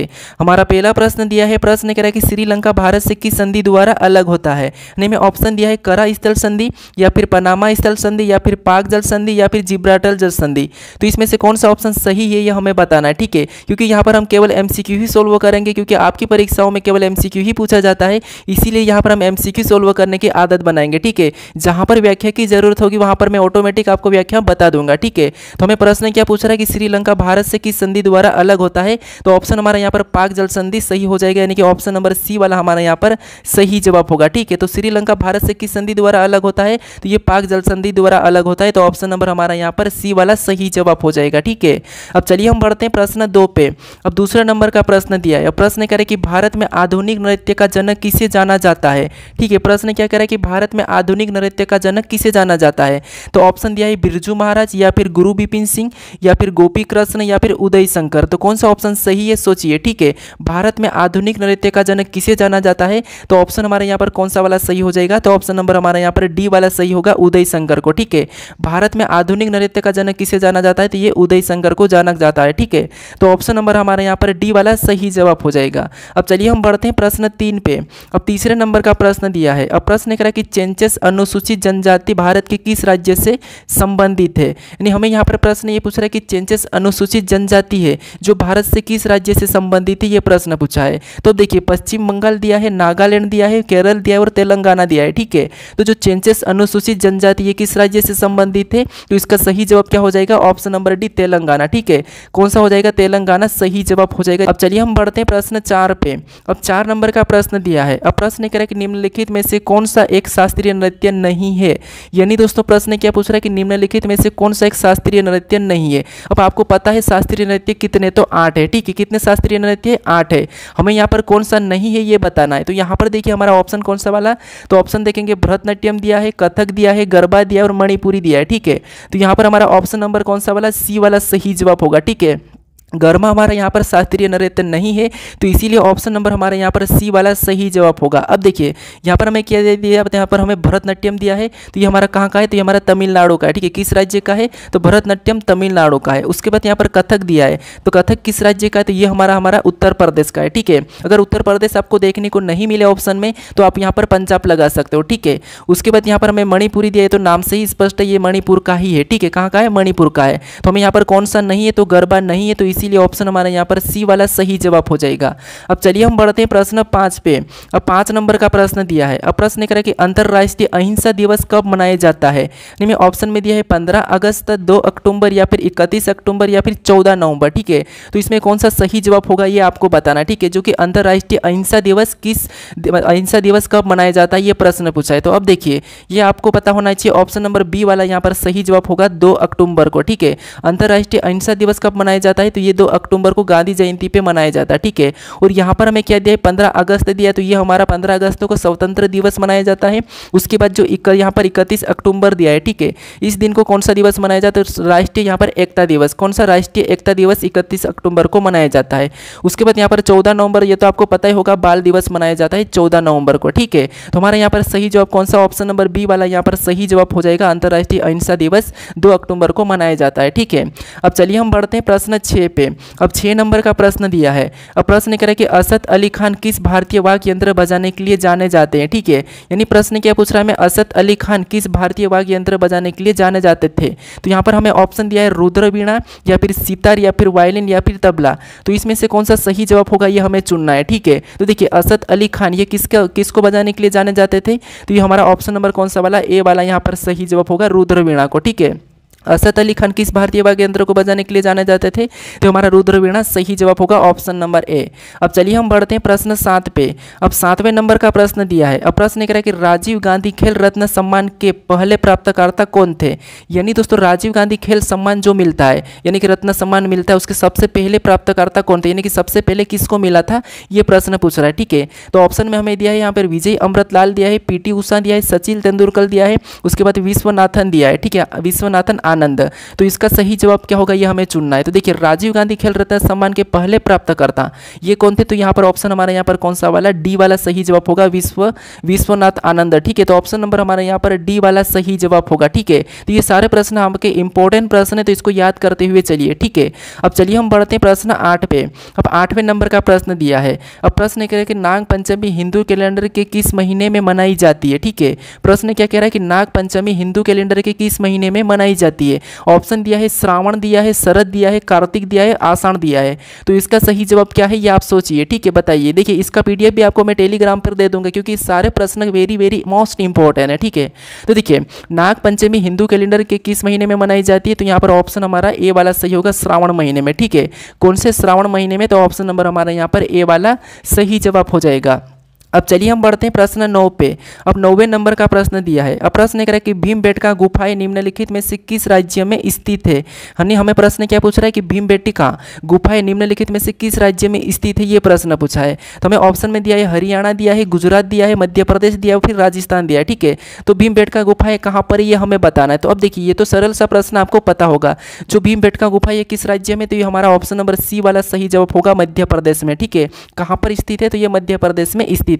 थे। हमारा पहला प्रश्न दिया है, प्रश्न कह रहा है कि श्रीलंका भारत से किस संधि द्वारा अलग होता है। यानी में ऑप्शन दिया है करा स्थल संधि, या फिर पनामा स्थल संधि, या फिर पाक जल संधि, या फिर जिब्राल्टर जल संधि। तो इसमें से कौन सा ऑप्शन सही है ये हमें बताना है, ठीक है। क्योंकि यहाँ पर हम केवल एमसीक्यू ही सोल्व करेंगे, क्योंकि आपकी परीक्षाओं में केवल एमसीक्यू ही पूछा जाता है, इसीलिए यहाँ पर हम एमसीक्यू सोल्व करने की आदत बनाएंगे, ठीक है। जहाँ पर व्याख्या की जरूरत होगी वहाँ पर मैं ऑटोमेटिक आपको व्याख्या बता दूंगा, ठीक है। तो हमें प्रश्न क्या पूछ रहा है कि श्रीलंका भारत से किस संधि द्वारा अलग होता है। तो ऑप्शन हमारा यहाँ पर पाक जल संधि सही हो जाएगा, यानी कि ऑप्शन नंबर सी वाला हमारा यहाँ पर सही जवाब होगा, ठीक है। तो श्रीलंका भारत से किस संधि द्वारा अलग होता है, तो ये पाक जल संधि द्वारा अलग होता है। तो ऑप्शन नंबर हमारा यहाँ पर सी वाला सही जवाब हो जाएगा, ठीक है। अब चलिए हम बढ़ते हैं प्रश्न 2 पे। अब दूसरे नंबर का प्रश्न दिया है, प्रश्न कह रहा है कि भारत में आधुनिक नृत्य का जनक किसे जाना जाता है, ठीक है। प्रश्न क्या कह रहा है कि भारत में आधुनिक नृत्य का जनक किसे जाना जाता है। तो ऑप्शन दिया है बिरजू महाराज, या फिर गुरु बिपिन सिंह, या फिर गोपी कृष्ण, या फिर उदय शंकर। तो कौन सा ऑप्शन सही है सोचिए, ठीक है। भारत में आधुनिक नृत्य का जनक किसे जाना जाता है, तो ऑप्शन हमारे यहाँ पर कौन सा वाला सही हो जाएगा। तो ऑप्शन नंबर हमारा यहाँ पर डी वाला सही होगा, उदय शंकर को, ठीक है। भारत में आधुनिक नृत्य का जनक किसे जाना जाता है, तो ये उदय शंकर को जाना जाता है, ठीक है। तो ऑप्शन नंबर हमारे यहाँ पर डी वाला सही जवाब हो जाएगा। अब चलिए हम बढ़ते हैं प्रश्न 3 पे। अब तीसरे नंबर का प्रश्न दिया है, अब प्रश्न कह रहा है कि चेंचेस अनुसूचित जनजाति भारत के किस राज्य से संबंधित है। यानी हमें यहाँ पर प्रश्न ये पूछ रहा है कि चेंचेस अनुसूचित जनजाति है जो भारत से किस राज्य से संबंधित है, ये प्रश्न पूछा है। तो देखिए पश्चिम बंगाल दिया है, नागालैंड दिया है, केरल दिया है और तेलंगाना दिया है, ठीक है। तो जो चेंचेस अनुसूचित जनजाति है किस राज्य से संबंधित है, तो इसका सही जवाब क्या हो जाएगा, ऑप्शन नंबर डी तेलंगाना, ठीक है। कौन सा हो जाएगा, तेलंगाना सही जवाब हो जाएगा। अब चलिए हम बढ़ते हैं प्रश्न 4 पे। अब 4 नंबर का प्रश्न दिया है, अब प्रश्न कह रहा है कि निम्नलिखित में से कौन सा एक शास्त्रीय नृत्य नहीं है। यानी दोस्तों प्रश्न क्या पूछ रहा है कि निम्नलिखित में से कौन सा एक शास्त्रीय नृत्य नहीं है। अब आपको पता है शास्त्रीय नृत्य कितने, तो 8 है, ठीक है। कितने शास्त्रीय नृत्य है, 8 है। हमें यहाँ पर कौन सा नहीं है ये बताना है। तो यहाँ पर देखिए हमारा ऑप्शन कौन सा वाला, तो ऑप्शन देखेंगे भरतनाट्यम दिया है, कथक दिया है, गरबा दिया है और मणिपुरी दिया है, ठीक है। तो यहाँ पर हमारा ऑप्शन नंबर कौन सा वाला, सी वाला सही जवाब होगा, ठीक है। गरमा हमारा यहाँ पर शास्त्रीय नृत्य नहीं है, तो इसीलिए ऑप्शन नंबर हमारे यहाँ पर सी वाला सही जवाब होगा। अब देखिए यहाँ पर हमें क्या दे दिया, यहाँ पर हमें भरतनाट्यम दिया है, तो ये हमारा कहाँ का है, तो ये हमारा तमिलनाडु का है, ठीक है। किस राज्य का है, तो भरतनाट्यम तमिलनाडु का है। उसके बाद यहाँ पर कथक दिया है, तो कथक किस राज्य का है, तो ये हमारा उत्तर प्रदेश का है, ठीक है। अगर उत्तर प्रदेश आपको देखने को नहीं मिले ऑप्शन में तो आप यहाँ पर पंजाब लगा सकते हो, ठीक है। उसके बाद यहाँ पर हमें मणिपुरी दिया है, तो नाम से ही स्पष्ट है ये मणिपुर का ही है, ठीक है। कहाँ का है, मणिपुर का है। तो हमें यहाँ पर कौन सा नहीं है, तो गरबा नहीं है, तो इसीलिए ऑप्शन हमारा यहाँ पर सी वाला सही जवाब हो जाएगा। अब चलिए हम बढ़ते हैं प्रश्न 5 पे। अब 5 नंबर का प्रश्न दिया है, अब प्रश्न कह रहा है कि अंतरराष्ट्रीय अहिंसा दिवस कब मनाया जाता है। में ऑप्शन में दिया है 15 अगस्त, 2 अक्टूबर, या फिर 31 अक्टूबर, या फिर 14 नवंबर, ठीक है। तो इसमें कौन सा सही जवाब होगा ये आपको बताना, ठीक है। जो कि अंतरराष्ट्रीय अहिंसा दिवस कब मनाया जाता है ये प्रश्न पूछा है। तो अब देखिए ये आपको पता होना चाहिए, ऑप्शन नंबर बी वाला यहाँ पर सही जवाब होगा 2 अक्टूबर को, ठीक है। अंतरराष्ट्रीय अहिंसा दिवस कब मनाया जाता है, तो ये 2 अक्टूबर को गांधी जयंती पे मनाया जाता है, ठीक है। और यहाँ पर हमें क्या दिया है, 15 अगस्त दिया, तो ये हमारा 15 अगस्त को स्वतंत्र दिवस मनाया जाता है। उसके बाद जो यहाँ पर 31 अक्टूबर दिया है, ठीक है। इस दिन को कौन सा दिवस मनाया जाता है, राष्ट्रीय यहाँ पर एकता दिवस। कौन सा राष्ट्रीय एकता दिवस 31 अक्टूबर को मनाया जाता है। उसके बाद यहाँ पर 14 नवंबर, ये तो आपको पता ही होगा, बाल दिवस मनाया जाता है 14 नवंबर को, ठीक है। तो हमारा यहाँ पर सही जवाब कौन सा, ऑप्शन नंबर बी वाला यहाँ पर सही जवाब हो जाएगा। अंतरराष्ट्रीय अहिंसा दिवस 2 अक्टूबर को मनाया जाता है, ठीक है। अब चलिए हम बढ़ते हैं प्रश्न 6 पे। अब 6 नंबर का प्रश्न दिया है, अब प्रश्न कह रहा है कि असद अली खान किस भारतीय वाद्य यंत्र बजाने के लिए जाने जाते हैं, ठीक है। यानी प्रश्न क्या पूछ रहा है, असद अली खान किस भारतीय वाद्य यंत्र बजाने के लिए जाने जाते थे। तो यहाँ पर हमें ऑप्शन दिया है रुद्र वीणा, या फिर सितार, या फिर वायलिन, या फिर तबला। तो इसमें से कौन सा सही जवाब होगा ये हमें चुनना है, ठीक है। तो देखिए असद अली खान ये किसको बजाने के लिए जाने जाते थे, तो ये हमारा ऑप्शन नंबर कौन सा वाला, ए वाला यहाँ पर सही जवाब होगा, रुद्र वीणा को, ठीक है। असद अली खान किस भारतीय वाद्य यंत्र को बजाने के लिए जाने जाते थे, तो हमारा रुद्र वीणा सही जवाब होगा, ऑप्शन नंबर ए। अब चलिए हम बढ़ते हैं प्रश्न 7 पे। अब 7वें नंबर का प्रश्न दिया है, अब प्रश्न कह रहा है कि राजीव गांधी खेल रत्न सम्मान के पहले प्राप्तकर्ता कौन थे। यानी दोस्तों राजीव गांधी खेल सम्मान जो मिलता है, यानी कि रत्न सम्मान मिलता है, उसके सबसे पहले प्राप्तकर्ता कौन थे, यानी कि सबसे पहले किसको मिला था, ये प्रश्न पूछ रहा है, ठीक है। तो ऑप्शन में हमें दिया है यहाँ पर विजय अमृतलाल दिया है, पीटी उषा दिया है, सचिन तेंदुलकर दिया है, उसके बाद विश्वनाथन दिया है, ठीक है, विश्वनाथन आनंद। तो इसका सही जवाब क्या होगा, ये हमें चुनना है। तो देखिए राजीव गांधी खेल रत्न सम्मान के पहले प्राप्तकर्ता ये कौन थे, तो यहाँ पर ऑप्शन हमारा यहाँ पर कौन सा वाला, डी वाला सही जवाब होगा, विश्वनाथ आनंद। ठीक है, तो ऑप्शन नंबर हमारा यहाँ पर डी वाला सही जवाब होगा। ठीक है, तो ये सारे प्रश्न आपके इंपॉर्टेंट प्रश्न है, तो इसको याद करते हुए चलिए। ठीक है, अब चलिए हम बढ़ते हैं प्रश्न 8 पे। अब 8वें नंबर का प्रश्न दिया है। अब प्रश्न कह रहा है कि नाग पंचमी हिंदू कैलेंडर के किस महीने में मनाई जाती है। ठीक है, प्रश्न क्या कह रहा है कि नाग पंचमी हिंदू कैलेंडर के किस महीने में मनाई जाती है। ऑप्शन दिया है श्रावण दिया है, शरद दिया है, कार्तिक दिया है, आषाढ़ दिया है। तो इसका सही जवाब क्या है, ये आप सोचिए। ठीक है, बताइए। देखिए इसका पीडीएफ भी आपको मैं टेलीग्राम पर दे दूंगा, क्योंकि सारे प्रश्न वेरी वेरी मोस्ट इंपॉर्टेंट है। ठीक है, तो देखिए नाग पंचमी हिंदू कैलेंडर के किस महीने में मनाई जाती है, तो यहाँ पर ऑप्शन हमारा ए वाला सही होगा, श्रावण महीने में। ठीक है, कौन से श्रावण महीने में, तो ऑप्शन नंबर हमारा यहाँ पर ए वाला सही जवाब हो जाएगा। अब चलिए हम बढ़ते हैं प्रश्न 9 पे। अब 9वें नंबर का प्रश्न दिया है। अब प्रश्न कह रहा है कि भीमबेटका गुफाएं निम्नलिखित में से किस राज्य में स्थित है। हमें प्रश्न क्या पूछ रहा है कि भीमबेटका गुफाएं निम्नलिखित में से किस राज्य में स्थित है, ये प्रश्न पूछा है। तो हमें ऑप्शन में दिया है हरियाणा दिया है, गुजरात दिया है, मध्य प्रदेश दिया है, फिर राजस्थान दिया है। ठीक है, तो भीमबेटका गुफाएं कहाँ पर है, ये हमें बताना है। तो अब देखिए ये तो सरल सा प्रश्न आपको पता होगा, जो भीमबेटका गुफा है किस राज्य में, तो ये हमारा ऑप्शन नंबर सी वाला सही जवाब होगा, मध्य प्रदेश में। ठीक है, कहाँ पर स्थित है, तो ये मध्य प्रदेश में स्थित है।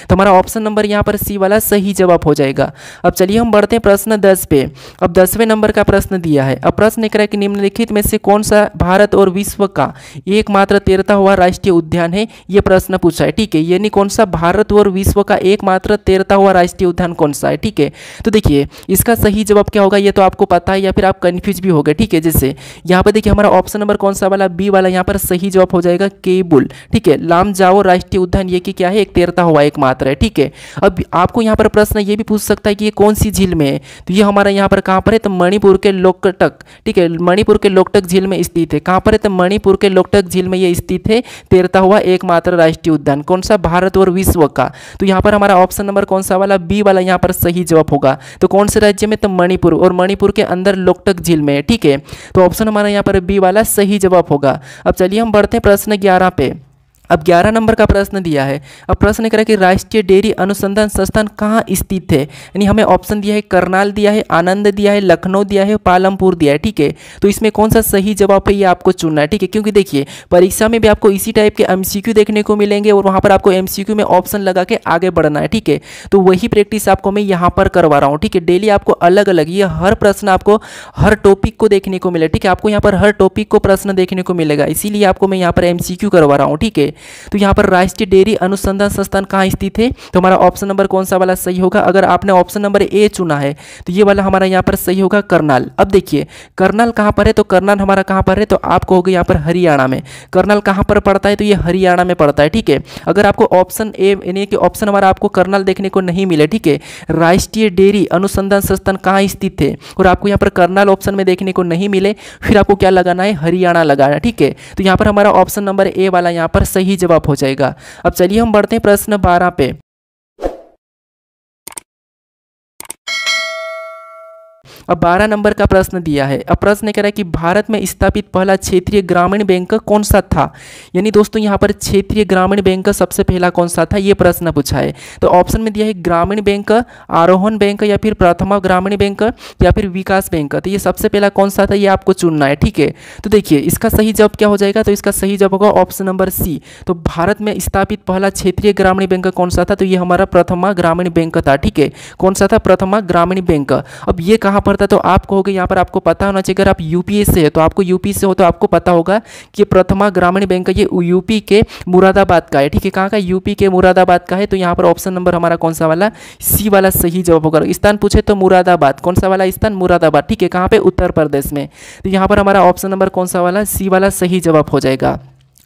तो हमारा ऑप्शन नंबर यहाँ पर सी वाला सही जवाब हो जाएगा। अब चलिए हम बढ़ते हैं प्रश्न 10 पे। अब 10वें नंबर का प्रश्न दिया है। अब प्रश्न कह रहा है कि निम्नलिखित में से कौन सा भारत और विश्व का एकमात्र तैरता हुआ राष्ट्रीय उद्यान है, ये प्रश्न पूछा है। ठीक है, यानी कौन सा भारत और विश्व का एकमात्र तैरता हुआ राष्ट्रीय उद्यान कौन सा है। ठीक है, तो देखिए इसका सही जवाब क्या होगा, ये तो आपको पता है या फिर आप कंफ्यूज भी हो गए। ठीक है, जैसे यहाँ पर देखिए हमारा ऑप्शन नंबर कौन सा वाला, बी वाला यहाँ पर सही जवाब हो जाएगा, केबुल। ठीक है, लामजाओ राष्ट्रीय उद्यान ये कि क्या है, एक तैरता हुआ एकमात्र है। ठीक है, अब आपको यहाँ पर प्रश्न ये भी पूछ सकता है कि ये कौन सी झील में है, तो ये हमारा यहाँ पर कहाँ पर है, तो मणिपुर के लोकटक। ठीक है, मणिपुर के लोकटक झील में स्थित है। कहाँ पर है, तो मणिपुर के लोकटक झील में ये स्थित है, तैरता हुआ एकमात्र राष्ट्रीय उद्यान। कौन सा, भारत और विश्व का। तो यहाँ पर हमारा ऑप्शन नंबर कौन सा वाला, बी वाला यहाँ पर सही जवाब होगा। तो कौन से राज्य में, तो मणिपुर, और मणिपुर के अंदर लोकटक झील में है। ठीक है, तो ऑप्शन हमारा यहाँ पर बी वाला सही जवाब होगा। अब चलिए हम बढ़ते हैं प्रश्न 11 पे। अब 11 नंबर का प्रश्न दिया है। अब प्रश्न कह रहा है कि राष्ट्रीय डेयरी अनुसंधान संस्थान कहाँ स्थित है, यानी हमें ऑप्शन दिया है करनाल दिया है, आनंद दिया है, लखनऊ दिया है, पालमपुर दिया है। ठीक है, तो इसमें कौन सा सही जवाब है, ये आपको चुनना है। ठीक है, क्योंकि देखिए परीक्षा में भी आपको इसी टाइप के एमसीक्यू देखने को मिलेंगे, और वहाँ पर आपको एमसीक्यू में ऑप्शन लगा के आगे बढ़ना है। ठीक है, तो वही प्रैक्टिस आपको मैं यहाँ पर करवा रहा हूँ। ठीक है, डेली आपको अलग अलग ये हर प्रश्न आपको हर टॉपिक को देखने को मिले। ठीक है, आपको यहाँ पर हर टॉपिक को प्रश्न देखने को मिलेगा, इसीलिए आपको मैं यहाँ पर एमसीक्यू करवा रहा हूँ। ठीक है, तो यहाँ पर राष्ट्रीय डेयरी अनुसंधान संस्थान कहाँ स्थित है, तो हमारा ऑप्शन नंबर कौन सा वाला सही होगा। अगर आपने ऑप्शन नंबर ए चुना है तो ये वाला हमारा यहाँ पर सही होगा, करनाल। अब देखिए करनाल कहाँ पर है, तो करनाल हमारा कहाँ पर है, तो आपको होगा यहाँ पर हरियाणा में। करनाल कहाँ पर पड़ता है, तो ये हरियाणा में पड़ता है। ठीक है, अगर आपको ऑप्शन ए यानी कि ऑप्शन हमारा आपको करनाल देखने को नहीं मिले, ठीक है, राष्ट्रीय डेयरी अनुसंधान संस्थान कहाँ स्थित है और आपको यहाँ पर करनाल ऑप्शन में देखने को नहीं मिले, फिर आपको क्या लगाना है, हरियाणा लगाना। ठीक है, तो यहाँ पर हमारा ऑप्शन नंबर ए वाला यहाँ पर सही जवाब हो जाएगा। अब चलिए हम बढ़ते हैं प्रश्न 12 पे। अब 12 नंबर का प्रश्न दिया है। अब प्रश्न कह रहा है कि भारत में स्थापित पहला क्षेत्रीय ग्रामीण बैंक कौन सा था, यानी दोस्तों यहाँ पर क्षेत्रीय ग्रामीण बैंक सबसे पहला कौन सा था, ये प्रश्न पूछा है। तो ऑप्शन में दिया है ग्रामीण बैंक, आरोहण बैंक, या फिर प्रथमा ग्रामीण बैंक, या फिर विकास बैंक। तो ये सबसे पहला कौन सा था, ये आपको चुनना है। ठीक है, तो देखिए इसका सही जवाब क्या हो जाएगा, तो इसका सही जवाब होगा ऑप्शन नंबर सी। तो भारत में स्थापित पहला क्षेत्रीय ग्रामीण बैंक कौन सा था, तो ये हमारा प्रथमा ग्रामीण बैंक था। ठीक है, कौन सा था, प्रथमा ग्रामीण बैंक। अब ये कहाँ पर था, तो आप कहोगे यहाँ पर आपको पता होना चाहिए, अगर आप यूपी से है तो आपको यूपी से हो तो आपको पता होगा कि प्रथमा ग्रामीण बैंक ये यूपी के मुरादाबाद का है। ठीक है, कहाँ का, यूपी के मुरादाबाद का है। तो यहाँ पर ऑप्शन नंबर हमारा कौन सा वाला, सी वाला सही जवाब होगा। स्थान पूछे तो मुरादाबाद, कौन सा वाला स्थान, मुरादाबाद। ठीक है, कहाँ पे, उत्तर प्रदेश में। तो यहाँ पर हमारा ऑप्शन नंबर कौन सा वाला, सी वाला सही जवाब हो जाएगा।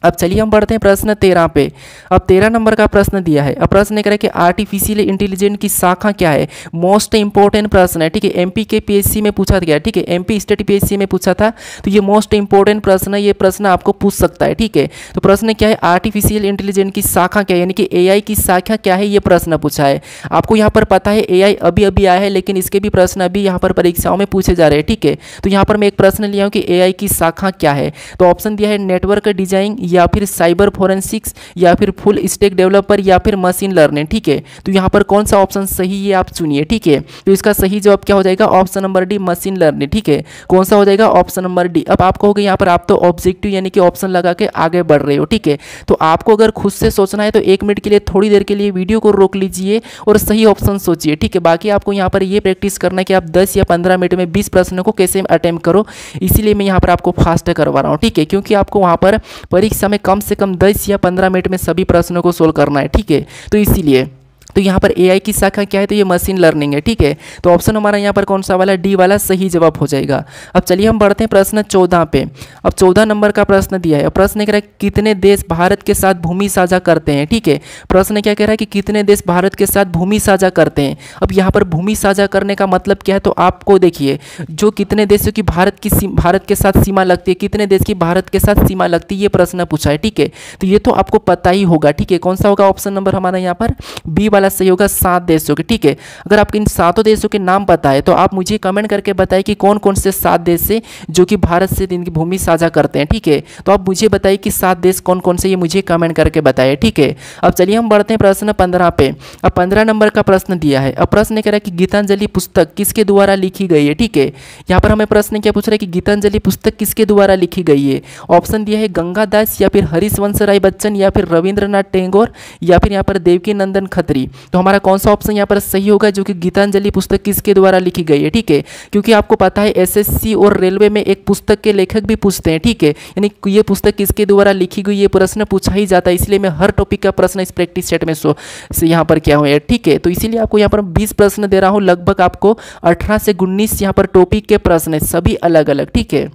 अब चलिए हम बढ़ते हैं प्रश्न 13 पे। अब 13 नंबर का प्रश्न दिया है। अब प्रश्न कह रहा है कि आर्टिफिशियल इंटेलिजेंस की शाखा क्या है, मोस्ट इंपॉर्टेंट प्रश्न है। ठीक है, एमपी के पीएससी में पूछा गया। ठीक है, एमपी स्टेट पीएससी में पूछा था, तो ये मोस्ट इंपॉर्टेंट प्रश्न है, ये प्रश्न आपको पूछ सकता है। ठीक है, तो प्रश्न क्या है, आर्टिफिशियल इंटेलिजेंस की शाखा क्या है, यानी कि एआई की शाखा क्या है, ये प्रश्न पूछा है। आपको यहाँ पर पता है एआई अभी अभी आया है, लेकिन इसके भी प्रश्न अभी यहाँ पर परीक्षाओं में पूछे जा रहे हैं। ठीक है, तो यहाँ पर मैं एक प्रश्न लिया हूँ कि एआई की शाखा क्या है। तो ऑप्शन दिया है नेटवर्क डिजाइन, या फिर साइबर फोरेंसिक्स या फिर फुल स्टैक डेवलपर या फिर मशीन लर्निंग। ठीक है, तो यहाँ पर कौन सा ऑप्शन सही है आप चुनिए। ठीक है, तो इसका सही जवाब क्या हो जाएगा, option number D machine learning. ठीक है, कौन सा हो जाएगा, ऑप्शन नंबर डी। अब आप कहोगे यहाँ पर आप तो ऑब्जेक्टिव यानी कि ऑप्शन लगा के आगे बढ़ रहे हो। ठीक है, तो आपको अगर खुद से सोचना है तो 1 मिनट के लिए थोड़ी देर के लिए वीडियो को रोक लीजिए और सही ऑप्शन सोचिए। ठीक है, बाकी आपको यहाँ पर ये प्रैक्टिस करना है कि आप 10 या 15 मिनट में 20 प्रश्नों को कैसे अटेम्प्ट करो, इसीलिए मैं यहाँ पर आपको फास्ट करवा रहा हूँ। ठीक है, क्योंकि आपको वहाँ पर परीक्षा में कम से कम 10 या 15 मिनट में सभी प्रश्नों को सोल्व करना है। ठीक है, तो इसीलिए तो यहाँ पर एआई की शाखा क्या है, तो ये मशीन लर्निंग है। ठीक है, तो ऑप्शन हमारा यहाँ पर कौन सा वाला, डी वाला सही जवाब हो जाएगा। अब चलिए हम बढ़ते हैं प्रश्न 14 पे। अब 14 नंबर का प्रश्न दिया है। प्रश्न कह रहा है कितने देश भारत के साथ भूमि साझा करते हैं। ठीक है, प्रश्न क्या कह रहा है कि कितने देश भारत के साथ भूमि साझा करते हैं। अब यहाँ पर भूमि साझा करने का मतलब क्या है, तो आपको देखिए जो कितने देशों की भारत के साथ सीमा लगती है, कितने देश की भारत के साथ सीमा लगती है, ये प्रश्न पूछा है। ठीक है, तो ये तो आपको पता ही होगा। ठीक है, कौन सा होगा, ऑप्शन नंबर हमारा यहाँ पर बी वाला सही होगा, 7 देशों के। ठीक है, अगर आपको इन 7 देशों के नाम पता है तो आप मुझे कमेंट करके बताइए कि कौन कौन से 7 देश से जो कि भारत से इनकी भूमि साझा करते हैं। ठीक है, तो आप मुझे बताइए कि 7 देश कौन कौन से, ये मुझे कमेंट करके बताइए। ठीक है, अब चलिए हम बढ़ते हैं प्रश्न 15 पे। अब 15 नंबर का प्रश्न दिया है। अब प्रश्न कह रहा है कि गीतांजलि पुस्तक किसके द्वारा लिखी गई है। ठीक है, यहाँ पर हमें प्रश्न क्या पूछ रहा है कि गीतांजलि पुस्तक किसके द्वारा लिखी गई है। ऑप्शन दिया है गंगादास या फिर हरिवंश राय बच्चन या फिर रविंद्रनाथ टैगोर या फिर यहाँ पर देवकी नंदन खत्री। तो हमारा कौन सा ऑप्शन यहाँ पर सही होगा, जो कि गीतांजलि पुस्तक किसके द्वारा लिखी गई है। ठीक है, क्योंकि आपको पता है एसएससी और रेलवे में एक पुस्तक के लेखक भी पूछते हैं। ठीक है, यानी ये पुस्तक किसके द्वारा लिखी गई ये प्रश्न पूछा ही जाता है, इसलिए मैं हर टॉपिक का प्रश्न इस प्रैक्टिस सेट में से यहाँ पर क्या हुआ। ठीक है, तो इसीलिए आपको यहाँ पर 20 प्रश्न दे रहा हूँ, लगभग आपको 18 से 19 यहाँ पर टॉपिक के प्रश्न है, सभी अलग अलग। ठीक है,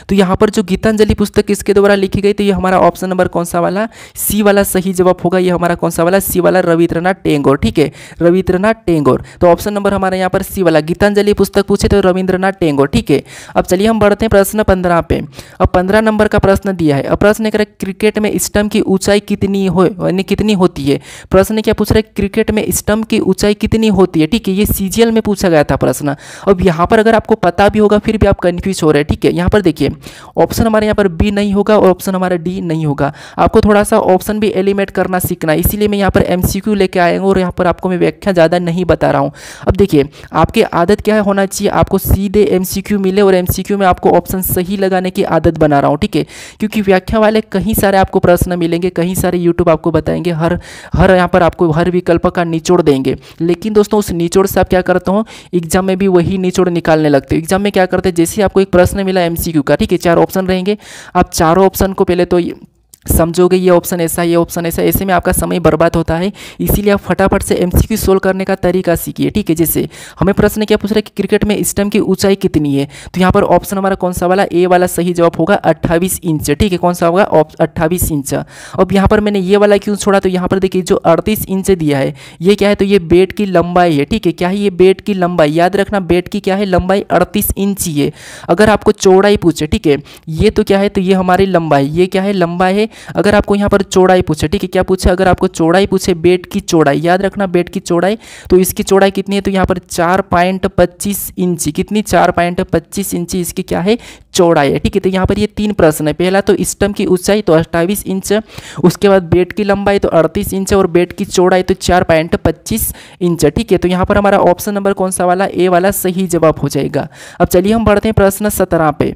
तो यहाँ पर जो गीतांजलि पुस्तक किसके द्वारा लिखी गई, तो ये हमारा ऑप्शन नंबर कौन सा वाला, सी वाला सही जवाब होगा। ये हमारा कौन सा वाला, सी वाला, रविंद्रनाथ टैगोर। ठीक है, रविंद्रनाथ टैगोर। तो ऑप्शन नंबर हमारा यहाँ पर सी वाला, गीतांजलि पुस्तक पूछे तो रविंद्रनाथ टैगोर। ठीक है, अब चलिए हम बढ़ते हैं प्रश्न 15 पे। अब 15 नंबर का प्रश्न दिया है। अब प्रश्न कह रहा है क्रिकेट में स्टंप की ऊंचाई कितनी हो, यानी कितनी होती है। प्रश्न क्या पूछ रहा है, क्रिकेट में स्टंप की ऊंचाई कितनी होती है। ठीक है, ये सीजीएल में पूछा गया था प्रश्न। अब यहाँ पर अगर आपको पता भी होगा फिर भी आप कन्फ्यूज हो रहे हैं। ठीक है, यहाँ पर देखिए ऑप्शन हमारे यहाँ पर बी नहीं होगा और ऑप्शन हमारा डी नहीं होगा। आपको थोड़ा सा ऑप्शन भी एलिमिनेट करना सीखना है, इसीलिए मैं यहाँ पर एमसीक्यू लेके आएगा और यहाँ पर आपको मैं व्याख्या ज़्यादा नहीं बता रहा हूँ। अब देखिए आपकी आदत क्या होना चाहिए, आपको सीधे एमसीक्यू मिले और एमसीक्यू में आपको ऑप्शन सही लगाने की आदत बना रहा हूँ। ठीक है, क्योंकि व्याख्या वाले कहीं सारे आपको प्रश्न मिलेंगे, कहीं सारे यूट्यूब आपको बताएंगे, हर यहाँ पर आपको हर विकल्प का निचोड़ देंगे। लेकिन दोस्तों उस निचोड़ से आप क्या करते हो, एग्जाम में भी वही निचोड़ निकालने लगते हो। एग्जाम में क्या करते हैं, जैसे आपको एक प्रश्न मिला एमसीक्यू का, ठीक है, 4 ऑप्शन रहेंगे, आप चारों ऑप्शन को पहले तो समझोगे ये ऑप्शन ऐसा, ये ऑप्शन ऐसा, ऐसे में आपका समय बर्बाद होता है। इसीलिए आप फटाफट से एमसीक्यू सोल्व करने का तरीका सीखिए। ठीक है, जैसे हमें प्रश्न क्या पूछ रहा है कि क्रिकेट में स्टंप की ऊंचाई कितनी है, तो यहाँ पर ऑप्शन हमारा कौन सा वाला, ए वाला सही जवाब होगा 28 इंच। ठीक है, कौन सा होगा, 28 इंच। अब यहाँ पर मैंने ये वाला क्यों छोड़ा, तो यहाँ पर देखिए जो 38 इंच दिया है ये क्या है, तो ये बैट की लंबाई है। ठीक है, क्या है ये बैट की लंबाई, याद रखना बैट की क्या है लंबाई 38 इंच ही है। अगर आपको चौड़ाई पूछे, ठीक है, ये तो क्या है, तो ये हमारी लंबाई, ये क्या है लंबाई है। अगर आपको यहाँ पर चौड़ाई पूछे, ठीक है, क्या पूछे, अगर आपको चौड़ाई पूछे बैट की चौड़ाई, याद रखना बैट की चौड़ाई, तो इसकी चौड़ाई कितनी है, तो यहाँ पर 4.25 इंच, कितनी 4.25 इंच इसकी क्या है चौड़ाई है। ठीक है, तो यहाँ पर ये 3 प्रश्न है। पहला तो स्टंप की ऊंचाई तो 28 इंच, उसके बाद बैट की लंबाई तो 38 इंच और बैट की चौड़ाई तो 4.25 इंच। ठीक है, तो यहाँ पर हमारा ऑप्शन नंबर कौन सा वाला, ए वाला सही जवाब हो जाएगा। अब चलिए हम बढ़ते हैं प्रश्न 17 पे।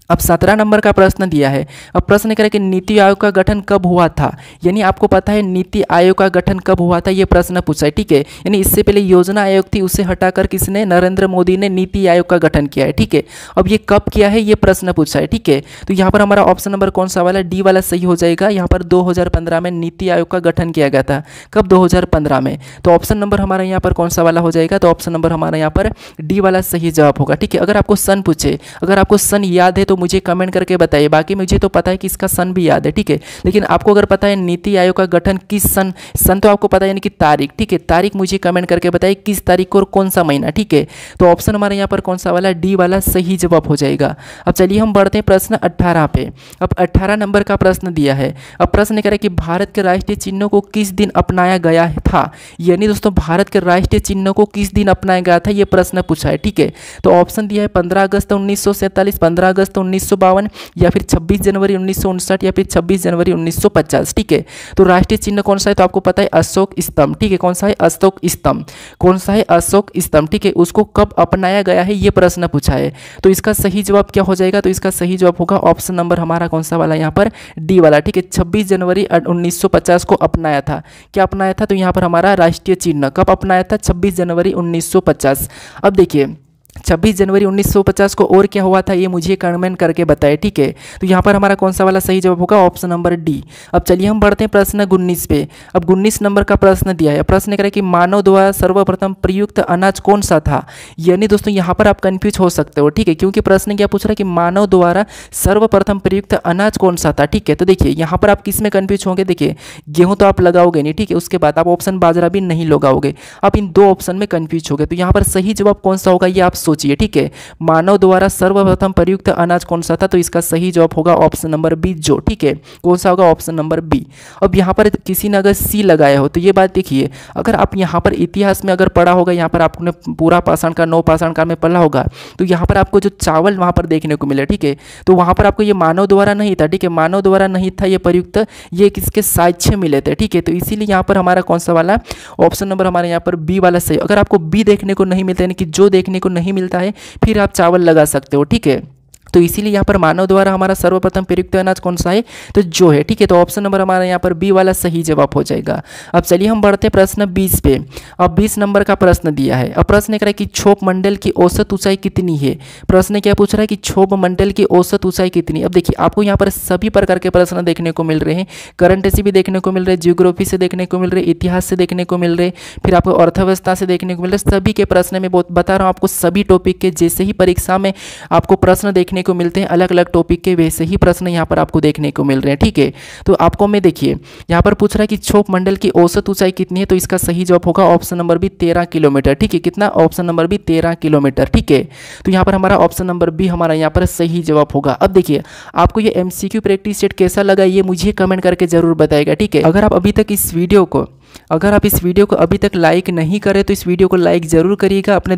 अब 17 नंबर का प्रश्न दिया है। अब प्रश्न करें कि नीति आयोग का गठन कब हुआ था, यानी आपको पता है नीति आयोग का गठन कब हुआ था, ये प्रश्न पूछा है। ठीक है, यानी इससे पहले योजना आयोग थी, उसे हटाकर किसने, नरेंद्र मोदी ने नीति आयोग का गठन किया है। ठीक है, अब ये कब किया है ये प्रश्न पूछा है। ठीक है, तो यहाँ पर हमारा ऑप्शन नंबर कौन सा वाला, डी वाला सही हो जाएगा। यहाँ पर 2015 में नीति आयोग का गठन किया गया था। कब, 2015 में। तो ऑप्शन नंबर हमारा यहाँ पर कौन सा वाला हो जाएगा, तो ऑप्शन नंबर हमारा यहाँ पर डी वाला सही जवाब होगा। ठीक है, अगर आपको सन पूछे, अगर आपको सन याद है तो मुझे कमेंट करके बताइए, बाकी मुझे तो पता है कि इसका सन भी याद है। ठीक है, लेकिन आपको अगर पता है नीति आयोग का गठन किस सन तो आपको पता है यानी कि तारीख। ठीक है, तारीख मुझे कमेंट करके बताइए किस तारीख को और कौन सा महीना। ठीक है, तो ऑप्शन हमारे यहाँ पर कौन सा वाला, डी वाला सही जवाब हो जाएगा। अब चलिए हम बढ़ते हैं प्रश्न 18 पे। अब 18 नंबर का प्रश्न दिया है। अब प्रश्न कह रहा है कि भारत के राष्ट्रीय चिन्हों को किस दिन अपनाया गया था, यानी दोस्तों भारत के राष्ट्रीय चिन्हों को किस दिन अपनाया गया था, ये प्रश्न पूछा है। ठीक है, तो ऑप्शन दिया है 15 अगस्त 1947, 15 अगस्त 1952, या फिर 26 जनवरी 1959, या फिर 26 जनवरी 1950। ठीक है, तो राष्ट्रीय चिन्ह कौन सा है? तो आपको पता है अशोक स्तंभ। ठीक है, कौन सा है? अशोक स्तंभ। कौन सा है? अशोक स्तंभ। ठीक है, उसको कब अपनाया गया है ये प्रश्न पूछा है। तो इसका सही जवाब क्या हो जाएगा? तो इसका सही जवाब होगा ऑप्शन नंबर हमारा कौन सा वाला यहाँ पर? डी वाला। ठीक है, 26 जनवरी 1950 को अपनाया था। क्या अपनाया था? तो यहाँ पर हमारा राष्ट्रीय चिन्ह कब अपनाया था? 26 जनवरी 1950। अब देखिए 26 जनवरी 1950 को और क्या हुआ था ये मुझे कमेंट करके बताएं। ठीक है, तो यहाँ पर हमारा कौन सा वाला सही जवाब होगा? Option number D. अब चलिए हम बढ़ते हैं प्रश्न 19 पे। अब 19 नंबर का प्रश्न दिया है। प्रश्न कह रहा है कि मानव द्वारा सर्वप्रथम प्रयुक्त अनाज कौन सा था? यानी दोस्तों यहाँ पर आप कंफ्यूज हो सकते हो। ठीक है, क्योंकि प्रश्न क्या पूछ रहा है कि मानव द्वारा सर्वप्रथम प्रयुक्त अनाज कौन सा था। ठीक है, तो देखिए यहाँ पर आप किस में कंफ्यूज होंगे? देखिए गेहूँ तो आप लगाओगे नहीं। ठीक है, उसके बाद आप ऑप्शन बाजरा भी नहीं लगाओगे, आप इन दो ऑप्शन में कंफ्यूज हो गए। तो यहाँ पर सही जवाब कौन सा होगा ये आप सोचिए। ठीक है, मानव द्वारा सर्वप्रथम प्रयुक्त अनाज कौन सा था? तो इसका सही जवाब होगा ऑप्शन नंबर बी जो। ठीक है, कौन सा होगा? Option number B. अब यहाँ पर किसी ने अगर सी लगाया हो तो ये बात देखिए, अगर आप यहाँ पर इतिहास में अगर पढ़ा होगा, यहाँ पर आपने पूरा पाषाण काल नवपाषाण काल में पढ़ा होगा, तो यहाँ पर आपको जो चावल वहाँ पर देखने को मिले। ठीक है, तो वहाँ पर आपको ये मानव द्वारा नहीं था। ठीक है, मानव द्वारा नहीं था ये प्रयुक्त, ये किसके साक्ष्य मिले थे। ठीक है, तो इसीलिए यहाँ पर हमारा कौन सा वाला ऑप्शन नंबर हमारे यहाँ पर बी वाला सही। अगर आपको बी देखने को नहीं मिलता, यानी कि जो देखने को नहीं मिलता है, फिर आप चावल लगा सकते हो। ठीक है, तो इसीलिए यहाँ पर मानव द्वारा हमारा सर्वप्रथम प्रयुक्त अनाज कौन सा है? तो जो है। ठीक है, तो ऑप्शन नंबर हमारा यहाँ पर बी वाला सही जवाब हो जाएगा। अब चलिए हम बढ़ते हैं प्रश्न 20 पे। अब 20 नंबर का प्रश्न दिया है। अब प्रश्न कह रहा है कि क्षोभ मंडल की औसत ऊंचाई कितनी है? प्रश्न क्या पूछ रहा है कि क्षोभ मंडल की औसत ऊंचाई कितनी? अब देखिए आपको यहाँ पर सभी प्रकार के प्रश्न देखने को मिल रहे हैं। करंट से भी देखने को मिल रहे, जियोग्राफी से देखने को मिल रहे, इतिहास से देखने को मिल रहे, फिर आपको अर्थव्यवस्था से देखने को मिल रहे। सभी के प्रश्न में बहुत बता रहा हूँ आपको, सभी टॉपिक के जैसे ही परीक्षा में आपको प्रश्न देखने को मिलते हैं अलग अलग टॉपिक के, वैसे ही प्रश्न यहाँ पर आपको देखने को मिल रहे हैं। ठीक है, तो आपको मैं देखिए यहाँ पर पूछ रहा है कि क्षोभ मंडल की औसत ऊंचाई कितनी है? तो इसका सही जवाब होगा ऑप्शन नंबर बी 13 किलोमीटर। ठीक है, कितना? Option number B 13 kilometre. ठीक है, तो यहाँ पर हमारा ऑप्शन नंबर बी हमारा यहाँ पर सही जवाब होगा। अब देखिए आपको ये MCQ प्रैक्टिस सेट कैसा लगा ये मुझे कमेंट करके जरूर बताएगा। ठीक है, अगर आप अभी तक इस वीडियो को अभी तक लाइक नहीं करे तो इस वीडियो को लाइक जरूर करिएगा। अपने